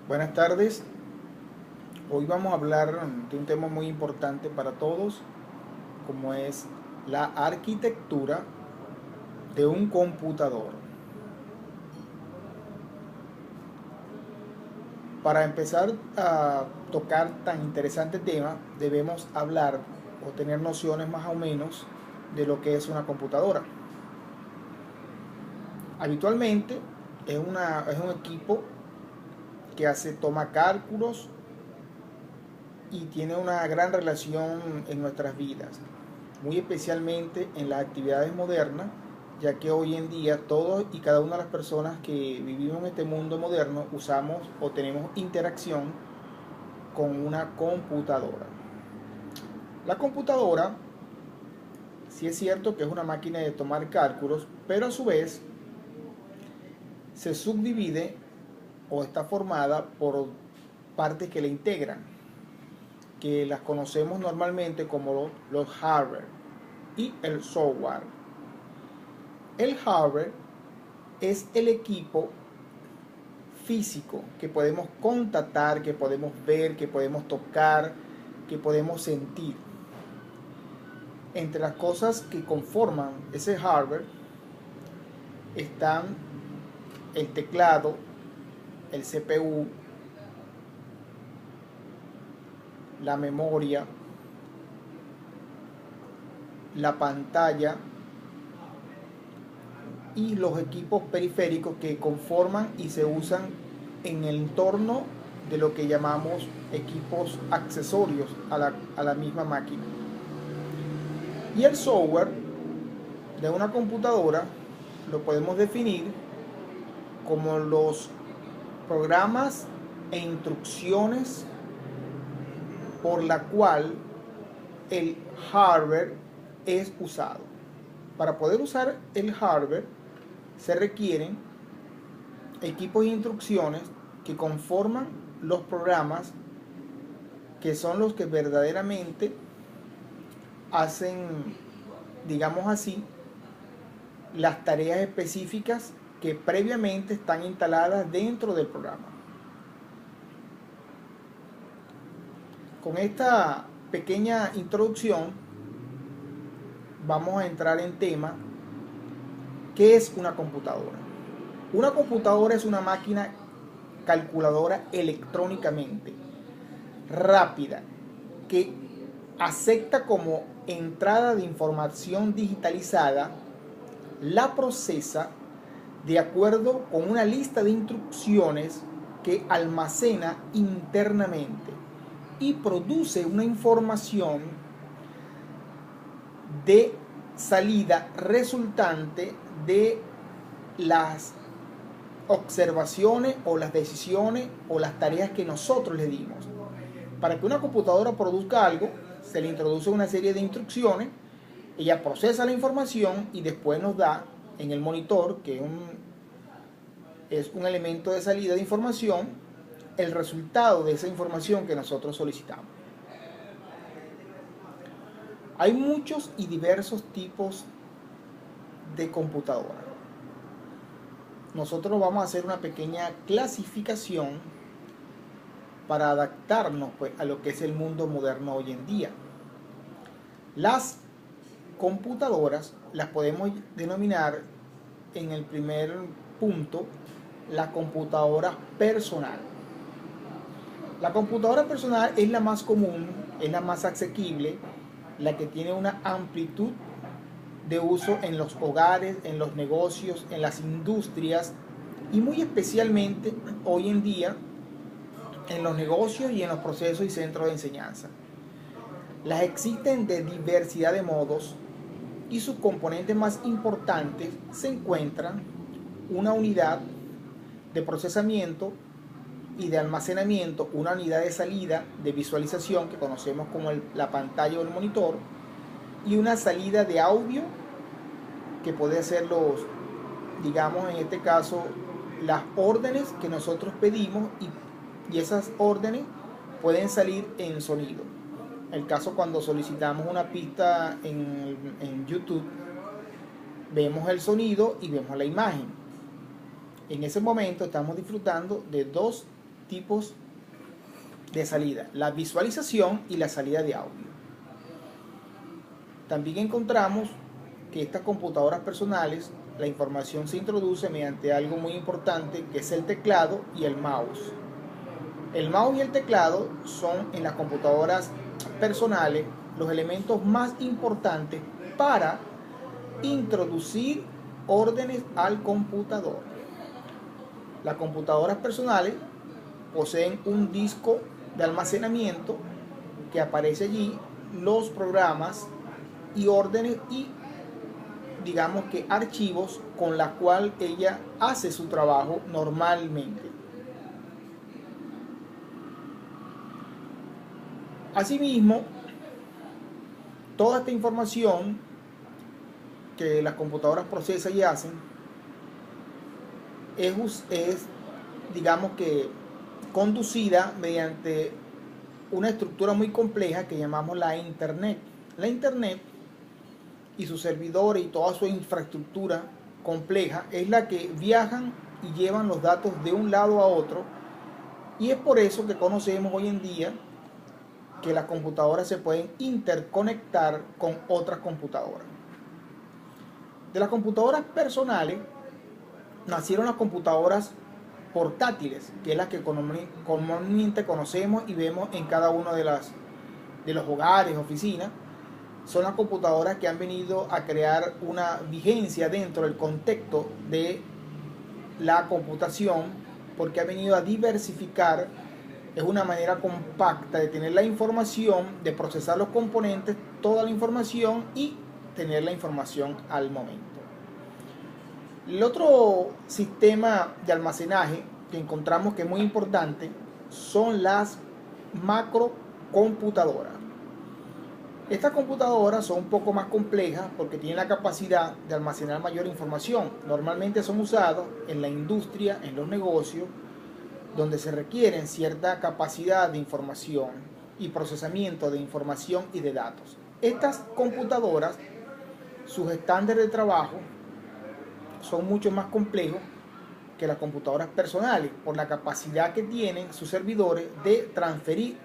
Buenas tardes. Hoy vamos a hablar de un tema muy importante para todos, como es la arquitectura de un computador. Para empezar a tocar tan interesante tema, debemos hablar o tener nociones más o menos de lo que es una computadora. Habitualmente es un equipo que toma cálculos y tiene una gran relación en nuestras vidas, muy especialmente en las actividades modernas, ya que hoy en día todos y cada una de las personas que vivimos en este mundo moderno usamos o tenemos interacción con una computadora. La computadora, sí es cierto que es una máquina de tomar cálculos, pero a su vez se subdivide o está formada por partes que la integran, que las conocemos normalmente como los hardware y el software. El hardware es el equipo físico que podemos contactar, que podemos ver, que podemos tocar, que podemos sentir. Entre las cosas que conforman ese hardware están el teclado, el CPU, la memoria, la pantalla y los equipos periféricos que conforman y se usan en el entorno de lo que llamamos equipos accesorios a la misma máquina. Y el software de una computadora lo podemos definir como los programas e instrucciones por la cual el hardware es usado. Para poder usar el hardware se requieren equipos e instrucciones que conforman los programas, que son los que verdaderamente hacen, digamos así, las tareas específicas que previamente están instaladas dentro del programa. Con esta pequeña introducción vamos a entrar en tema. ¿Qué es una computadora? Una computadora es una máquina calculadora electrónicamente rápida que acepta como entrada de información digitalizada, la procesa de acuerdo con una lista de instrucciones que almacena internamente y produce una información de salida resultante de las observaciones o las decisiones o las tareas que nosotros le dimos. Para que una computadora produzca algo, se le introduce una serie de instrucciones, ella procesa la información y después nos da en el monitor, que es un elemento de salida de información, el resultado de esa información que nosotros solicitamos. Hay muchos y diversos tipos de computadora. Nosotros vamos a hacer una pequeña clasificación para adaptarnos pues, a lo que es el mundo moderno hoy en día. Las computadoras las podemos denominar en el primer punto la computadora personal. La computadora personal es la más común, es la más asequible, la que tiene una amplitud de uso en los hogares, en los negocios, en las industrias y muy especialmente hoy en día en los negocios y en los procesos y centros de enseñanza. Las existen de diversidad de modos y sus componentes más importantes se encuentran una unidad de procesamiento y de almacenamiento, una unidad de salida de visualización que conocemos como la pantalla o el monitor, y una salida de audio que puede ser digamos en este caso, las órdenes que nosotros pedimos y esas órdenes pueden salir en sonido. El caso cuando solicitamos una pista en YouTube, vemos el sonido y vemos la imagen. En ese momento estamos disfrutando de dos tipos de salida: la visualización y la salida de audio. También encontramos que estas computadoras personales, la información se introduce mediante algo muy importante, que es el teclado y el mouse. El mouse y el teclado son, en las computadoras personales, los elementos más importantes para introducir órdenes al computador. Las computadoras personales poseen un disco de almacenamiento que aparece allí los programas y órdenes y, digamos que, archivos con la cual ella hace su trabajo normalmente. Asimismo, toda esta información que las computadoras procesan y hacen es, digamos que, conducida mediante una estructura muy compleja que llamamos la Internet. La Internet y sus servidores y toda su infraestructura compleja es la que viajan y llevan los datos de un lado a otro, y es por eso que conocemos hoy en día que las computadoras se pueden interconectar con otras computadoras. De las computadoras personales nacieron las computadoras portátiles, que es la que comúnmente conocemos y vemos en cada uno de los hogares, oficinas. Son las computadoras que han venido a crear una vigencia dentro del contexto de la computación, porque ha venido a diversificar. Es una manera compacta de tener la información, de procesar los componentes, toda la información y tener la información al momento. El otro sistema de almacenaje que encontramos que es muy importante son las macrocomputadoras. Estas computadoras son un poco más complejas porque tienen la capacidad de almacenar mayor información. Normalmente son usadas en la industria, en los negocios, donde se requieren cierta capacidad de información y procesamiento de información y de datos. Estas computadoras, sus estándares de trabajo son mucho más complejos que las computadoras personales, por la capacidad que tienen sus servidores de transferir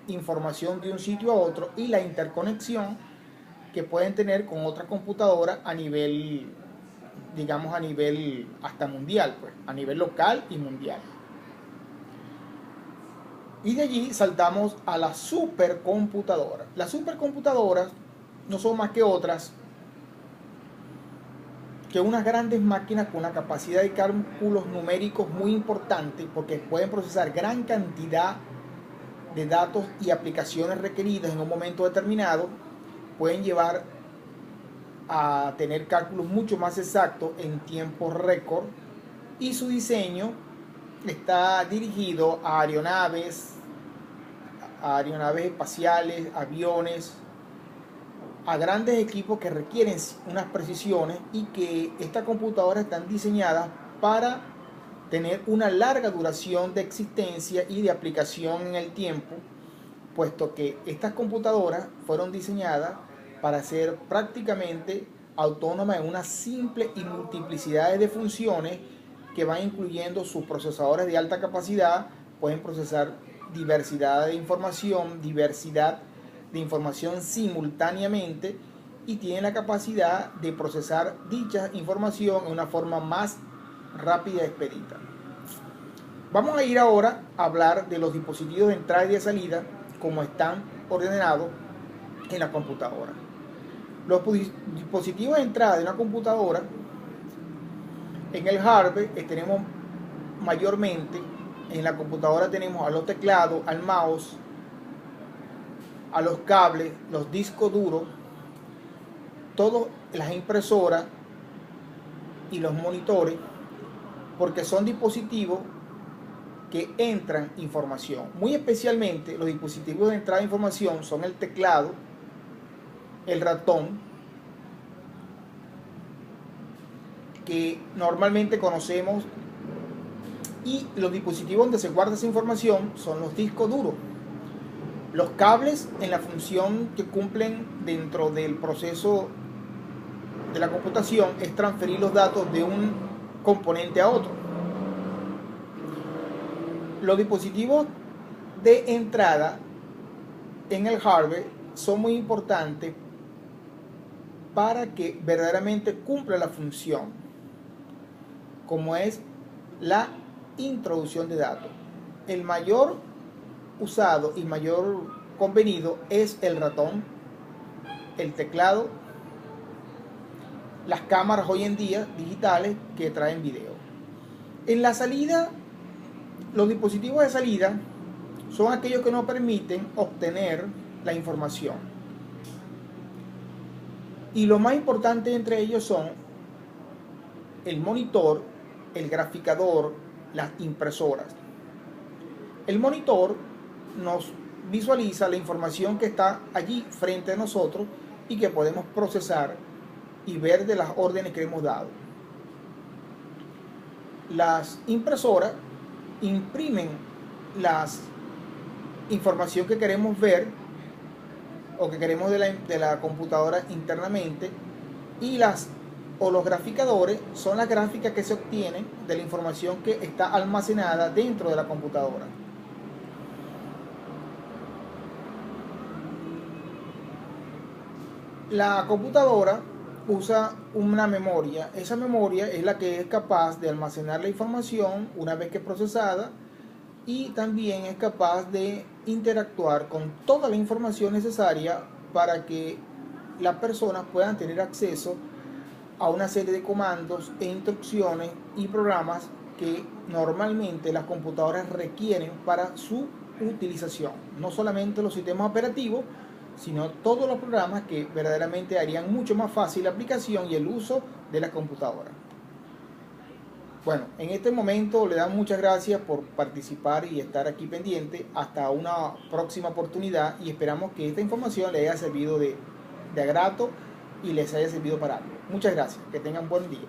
información de un sitio a otro y la interconexión que pueden tener con otras computadoras a nivel, digamos, a nivel hasta mundial, pues, a nivel local y mundial. Y de allí saltamos a las supercomputadoras. Las supercomputadoras no son más que otras que unas grandes máquinas con una capacidad de cálculos numéricos muy importante, porque pueden procesar gran cantidad de datos y aplicaciones requeridas en un momento determinado. Pueden llevar a tener cálculos mucho más exactos en tiempo récord, y su diseño está dirigido a aeronaves espaciales, aviones, a grandes equipos que requieren unas precisiones, y que estas computadoras están diseñadas para tener una larga duración de existencia y de aplicación en el tiempo, puesto que estas computadoras fueron diseñadas para ser prácticamente autónomas en una simple y multiplicidad de funciones que van incluyendo sus procesadores de alta capacidad. Pueden procesar diversidad de información simultáneamente, y tienen la capacidad de procesar dicha información en una forma más rápida y expedita. Vamos a ir ahora a hablar de los dispositivos de entrada y de salida, como están ordenados en la computadora. Los dispositivos de entrada de una computadora, en el hardware tenemos mayormente, en la computadora tenemos a los teclados, al mouse, a los cables, los discos duros, todas las impresoras y los monitores, porque son dispositivos que entran información. Muy especialmente los dispositivos de entrada de información son el teclado, el ratón, que normalmente conocemos, y los dispositivos donde se guarda esa información son los discos duros. Los cables, en la función que cumplen dentro del proceso de la computación, es transferir los datos de un componente a otro. Los dispositivos de entrada en el hardware son muy importantes para que verdaderamente cumpla la función, como es la introducción de datos. El mayor usado y mayor convenido es el ratón, el teclado, las cámaras hoy en día digitales que traen video. En la salida, los dispositivos de salida son aquellos que nos permiten obtener la información. Y lo más importante entre ellos son el monitor, el graficador, las impresoras. El monitor nos visualiza la información que está allí frente a nosotros y que podemos procesar y ver de las órdenes que hemos dado. Las impresoras imprimen las información que queremos ver o que queremos de la computadora internamente, y los graficadores son las gráficas que se obtienen de la información que está almacenada dentro de la computadora. La computadora usa una memoria. Esa memoria es la que es capaz de almacenar la información una vez que es procesada, y también es capaz de interactuar con toda la información necesaria para que las personas puedan tener acceso a una serie de comandos e instrucciones y programas que normalmente las computadoras requieren para su utilización. No solamente los sistemas operativos, sino todos los programas que verdaderamente harían mucho más fácil la aplicación y el uso de la computadora. Bueno, en este momento le damos muchas gracias por participar y estar aquí pendiente. Hasta una próxima oportunidad, y esperamos que esta información les haya servido de agrado y les haya servido para algo. Muchas gracias, que tengan buen día.